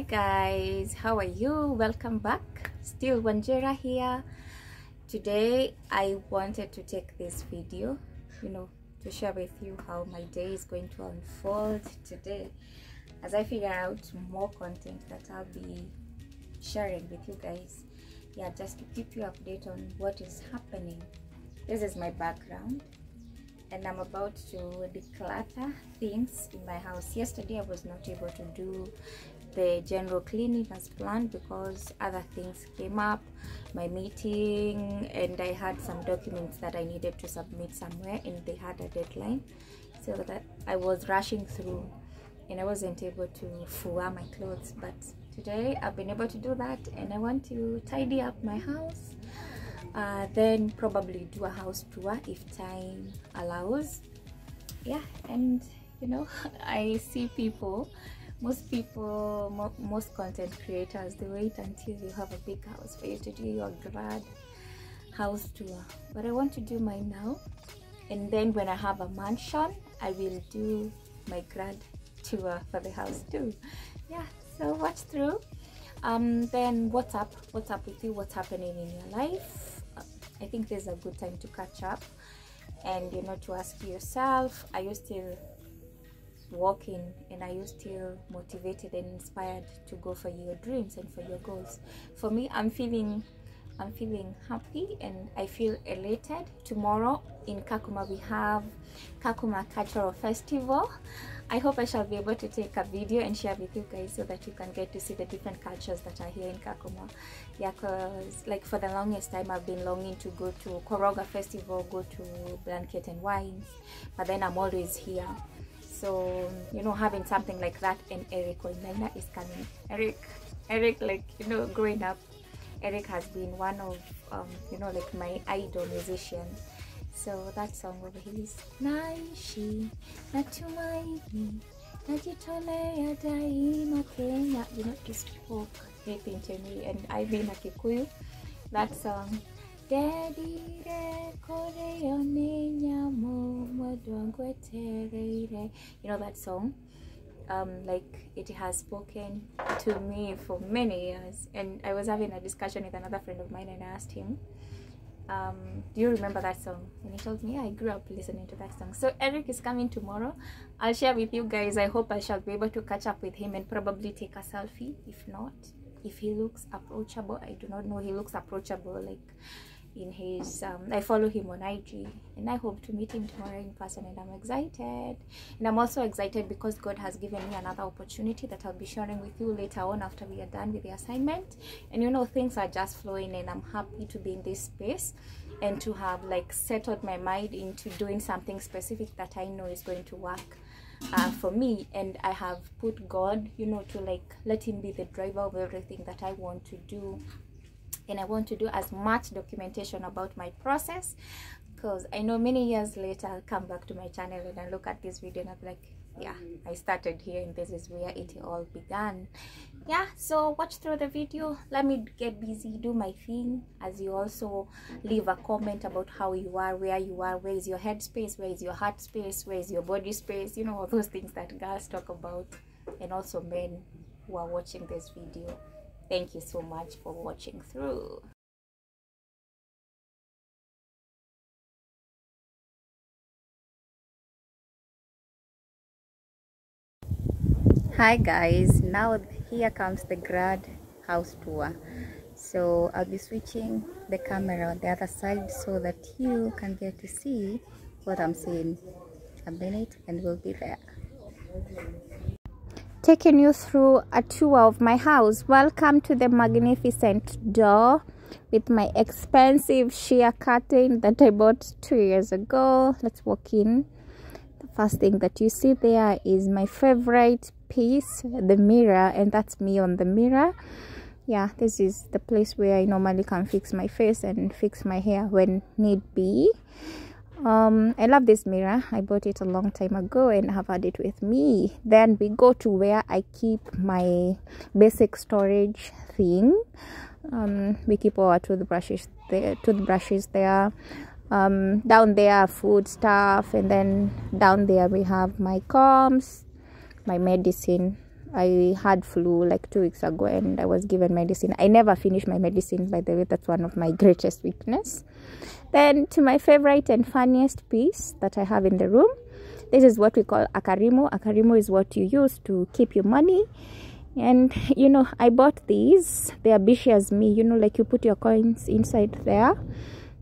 Hi guys, how are you? Welcome back. Still Wanjira here. Today I wanted to take this video, to share with you how my day is going to unfold today as I figure out more content that I'll be sharing with you guys. Yeah, just to keep you updated on what is happening. This is my background and I'm about to declutter things in my house. Yesterday I was not able to do the general cleaning as planned because other things came up, my meeting, and I had some documents that I needed to submit somewhere and they had a deadline, so that I was rushing through and I wasn't able to fuwa my clothes. But today I've been able to do that and I want to tidy up my house, then probably do a house tour if time allows. Yeah, and I see most content creators, they wait until you have a big house for you to do your grad house tour, but I want to do mine now, and then when I have a mansion I will do my grad tour for the house too. Yeah, so watch through. Then what's up with you? What's happening in your life? I think there's a good time to catch up and to ask yourself, are you still walking and are you still motivated and inspired to go for your dreams and for your goals? For me, I'm feeling happy and I feel elated. Tomorrow in Kakuma we have Kakuma Cultural Festival. I hope I shall be able to take a video and share with you guys so that you can get to see the different cultures that are here in Kakuma. Yeah, because like for the longest time I've been longing to go to Koroga Festival, go to Blanket and Wines, but then I'm always here. So having something like that, and Eric Oinaina is coming. Eric, like growing up, Eric has been one of like my idol musician. So that song over here is Naishi Natumaini Najitolea Daima Kenya. He spoke everything to me, and I being a Kikuyu, that song, that song, like it has spoken to me for many years. And I was having a discussion with another friend of mine and I asked him, do you remember that song? And he told me, yeah, I grew up listening to that song. So Eric is coming tomorrow. I'll share with you guys. I hope I shall be able to catch up with him and probably take a selfie. If not, if he looks approachable, I do not know, he looks approachable, like in his I follow him on IG, and I hope to meet him tomorrow in person, and I'm excited. And I'm also excited because God has given me another opportunity that I'll be sharing with you later on after we are done with the assignment. And things are just flowing, and I'm happy to be in this space and to have like settled my mind into doing something specific that I know is going to work for me. And I have put God, to like let him be the driver of everything that I want to do. And I want to do as much documentation about my process, because I know many years later I'll come back to my channel and I'll look at this video and I'll be like, yeah, I started here and this is where it all began. Yeah, so watch through the video. Let me get busy, do my thing, as you also leave a comment about how you are, where is your head space, where is your heart space, where is your body space, all those things that girls talk about, and also men who are watching this video. Thank you so much for watching through. Hi guys, now here comes the grad house tour. So I'll be switching the camera on the other side so that you can get to see what I'm saying. A minute and we'll be there. Taking you through a tour of my house. Welcome to the magnificent door with my expensive sheer curtain that I bought 2 years ago. Let's walk in. The first thing that you see there is my favorite piece, the mirror, and that's me on the mirror. Yeah, this is the place where I normally can fix my face and fix my hair when need be. I love this mirror. I bought it a long time ago and have had it with me. Then we go to where I keep my basic storage thing. We keep our toothbrushes there. Down there, food stuff, and then down there we have my combs, my medicine, I had flu like 2 weeks ago, and I was given medicine. I never finished my medicine, by the way. That's one of my greatest weakness. Then to my favorite and funniest piece that I have in the room, this is what we call a karimu. A karimu is what you use to keep your money. And you know, I bought these. They are bushy as me, you know, like you put your coins inside there.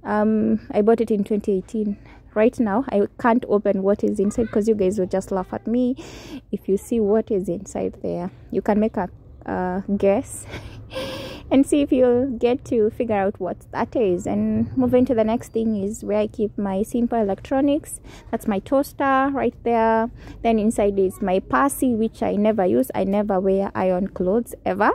I bought it in 2018. Right now I can't open what is inside because you guys will just laugh at me if you see what is inside there. You can make a guess and see if you'll get to figure out what that is. And moving to the next thing is where I keep my simple electronics. That's my toaster right there. Then inside is my passy, which I never use. I never wear iron clothes ever.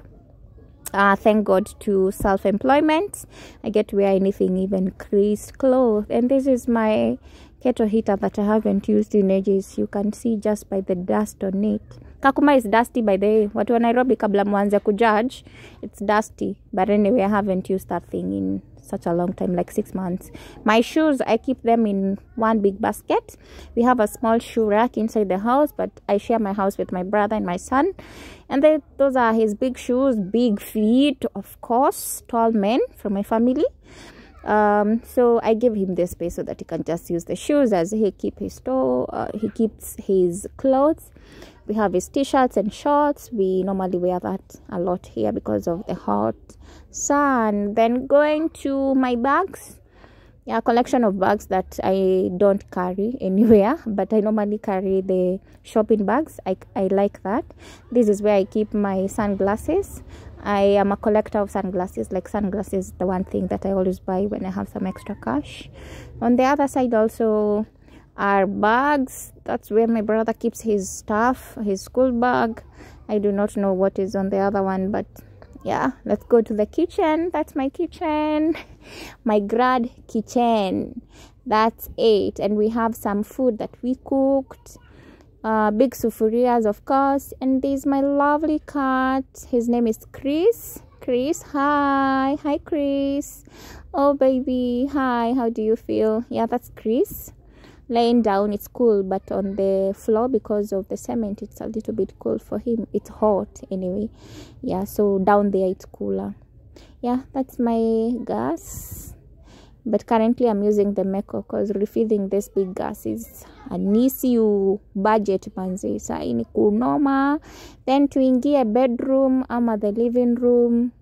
Thank God to self-employment. I get to wear anything, even creased clothes. And this is my kettle heater that I haven't used in ages. You can see just by the dust on it. Kakuma is dusty, by the way. Watu wa Nairobi kabla mwanze kujudge, it's dusty. But anyway, I haven't used that thing in such a long time, like 6 months. My shoes, I keep them in one big basket. We have a small shoe rack inside the house, but I share my house with my brother and my son. And those are his big shoes, big feet, of course, tall men from my family. So I give him this space so that he can just use the shoes as he keeps his clothes. We have his t-shirts and shorts. We normally wear that a lot here because of the hot sun. Then going to my bags. Yeah, a collection of bags that I don't carry anywhere, but I normally carry the shopping bags. I like that. This is where I keep my sunglasses. I am a collector of sunglasses. Like sunglasses, the one thing that I always buy when I have some extra cash. On the other side also are bags. That's where my brother keeps his stuff, his school bag. I do not know what is on the other one, but yeah, let's go to the kitchen. That's my kitchen, my grad kitchen. That's it. And we have some food that we cooked, big sufurias, of course. And there's my lovely cat. His name is Chris. Hi Chris. Oh baby, hi, how do you feel? Yeah, that's Chris laying down. It's cool, but on the floor because of the cement it's a little bit cold for him. It's hot anyway. Yeah, so down there it's cooler. Yeah, that's my gas, but currently I'm using the Meko because refilling this big gas is an issue. Budget manzi saini kunoma. Then tuingie bedroom ama the living room.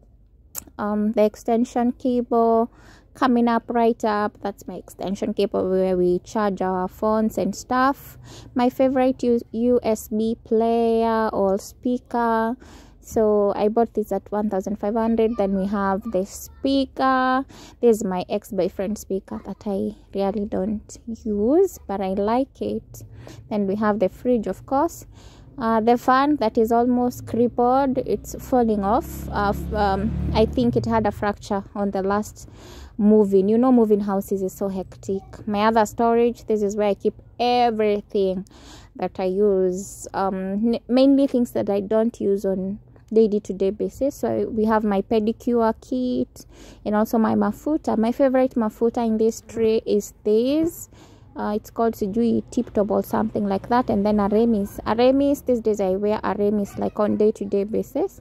The extension cable coming up right up. That's my extension cable where we charge our phones and stuff. My favorite USB player or speaker. So I bought this at 1,500. Then we have the speaker. This is my ex-boyfriend speaker that I really don't use, but I like it. Then we have the fridge, of course. The fan that is almost crippled, it's falling off. I think it had a fracture on the last moving. You know, moving houses is so hectic. My other storage, this is where I keep everything that I use, mainly things that I don't use on day-to-day basis. So we have my pedicure kit and also my mafuta. My favorite mafuta in this tray is this. It's called sijui tip top or something like that. And then Aremis, these days I wear Aremis like on day-to-day basis,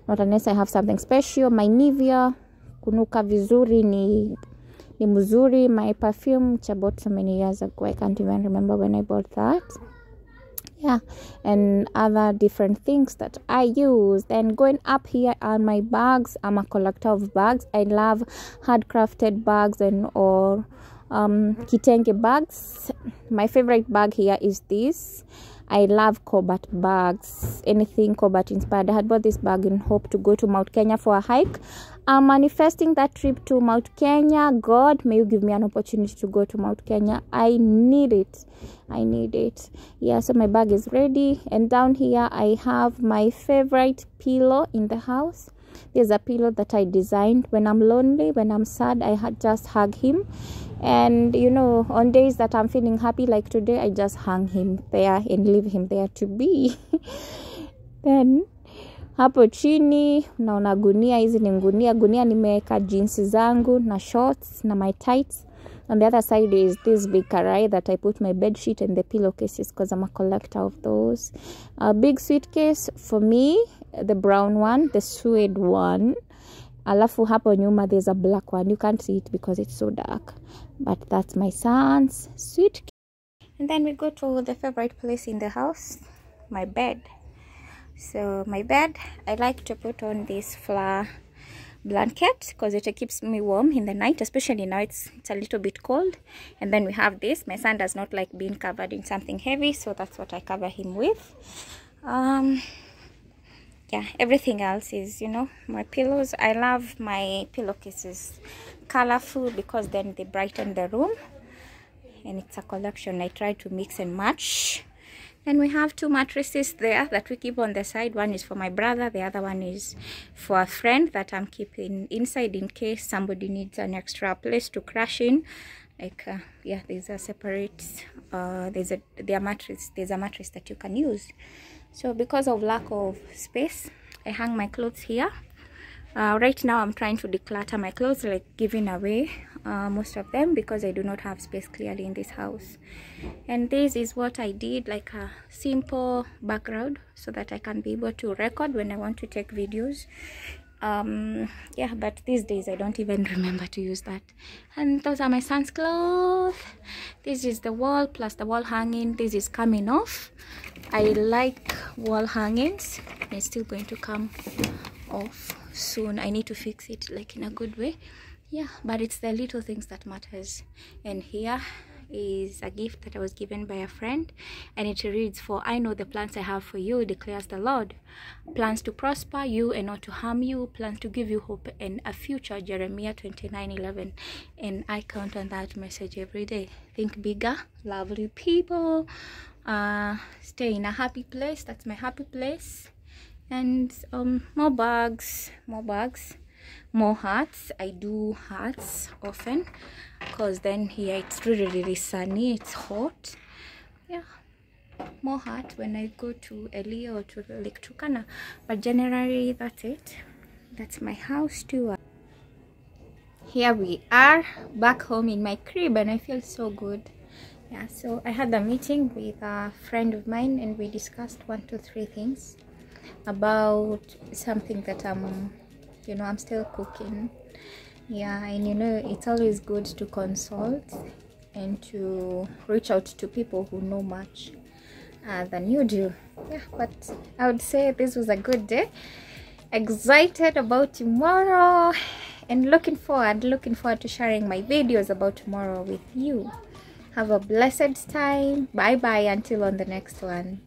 not unless I have something special. My Nivea kunuka vizuri ni muzuri. My perfume, which I bought so many years ago, I can't even remember when I bought that. Yeah, and other different things that I use. Then going up here are my bags. I'm a collector of bags. I love handcrafted bags and or kitenge bags. My favorite bag here is this. I love Cobalt bags, anything Cobalt inspired. I had bought this bag in hope to go to Mount Kenya for a hike. I'm manifesting that trip to Mount Kenya. God, may you give me an opportunity to go to Mount Kenya. I need it. Yeah, so my bag is ready. And down here I have my favorite pillow in the house. There's a pillow that I designed. When I'm lonely, when I'm sad, I just hug him. And you know, on days that I'm feeling happy like today, I just hang him there and leave him there to be. Then hapo chini naona gunia. Hizi ni gunia nimeweka jeans zangu na shorts na my tights. On the other side is this big karai that I put my bed sheet and the pillowcases because I'm a collector of those. A big suitcase for me, the brown one, the suede one. Alafu hapo nyuma there's a black one. You can't see it because it's so dark, but that's my son's suitcase. And then we go to the favorite place in the house, my bed. So my bed, I like to put on this flour blanket because it keeps me warm in the night, especially now it's a little bit cold. And then we have this. My son does not like being covered in something heavy, so that's what I cover him with. Yeah, everything else is, you know, my pillows. I love my pillowcases colorful because then they brighten the room, and it's a collection. I try to mix and match. And we have two mattresses there that we keep on the side. One is for my brother, the other one is for a friend that I'm keeping inside in case somebody needs an extra place to crash in. Like yeah, there's a separate there's a mattress that you can use. So because of lack of space, I hang my clothes here. Right now I'm trying to declutter my clothes, like giving away most of them because I do not have space clearly in this house. And this is what I did, like a simple background so that I can be able to record when I want to take videos. Yeah, but these days I don't even remember to use that. And those are my son's clothes. This is the wall plus the wall hanging. This is coming off. I like wall hangings. It's still going to come off soon. I need to fix it like in a good way. Yeah, but it's the little things that matters. And here is a gift that I was given by a friend, and it reads, "For I know the plans I have for you, declares the Lord, plans to prosper you and not to harm you, plans to give you hope and a future." Jeremiah 29:11. And I count on that message every day. Think bigger, lovely people, stay in a happy place. That's my happy place. And more bags, more hearts. I do hearts often because then here it's really sunny, it's hot. Yeah, more hearts when I go to Elia or to Lake Turkana. But generally that's it. That's my house tour. Here we are back home in my crib, and I feel so good. Yeah, so I had a meeting with a friend of mine and we discussed 1, 2, 3 things about something that I'm still cooking. Yeah, and you know, it's always good to consult and to reach out to people who know much than you do. Yeah, but I would say this was a good day. Excited about tomorrow and looking forward to sharing my videos about tomorrow with you. Have a blessed time. Bye bye until on the next one.